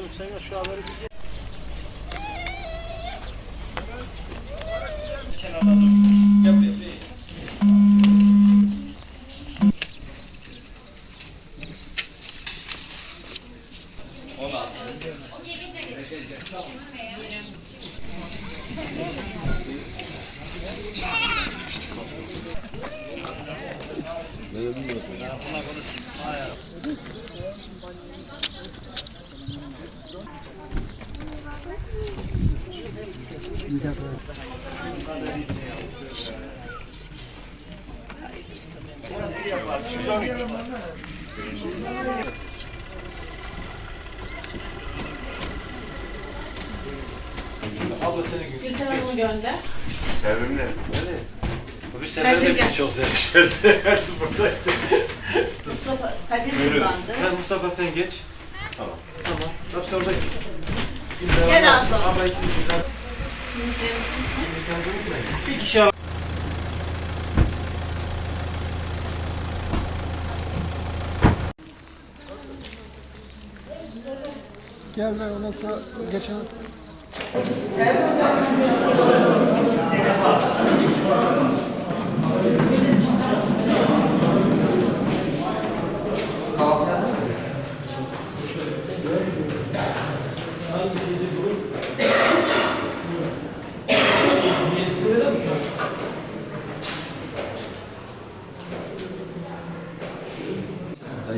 Oğlum sen şu haberi bir kenarda dur. Gel buraya. Onu al. O gelince gelecek. Buna konuşayım. Hayır. Abla senin gibi. Gülten Hanım'ı gönder. Sevimli. Öyle. Bu sefer de bizi çok sevmişlerdi. Mustafa Kadir kullandı. Mustafa sen geç. Tamam. Tamam. Tabii sen orada git. Gel abla. Abla ikimiz bir kişi al. Gel ben ondan sonra geçelim.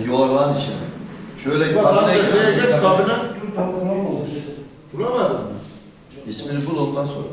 Yuvarlağın içine. Şöyle Kabine geç kabine. Bulamadın mı? İsmini bul ondan sonra.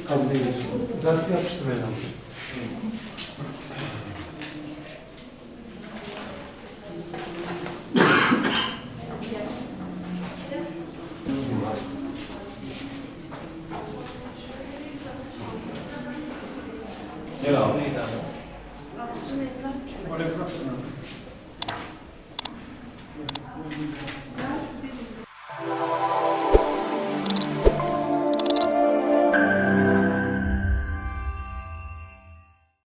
Kabine geç. Zarfı yapıştırmayın abi. Gel abi. Neydi abi? Aslında ekran küçük. Oraya bıraksana.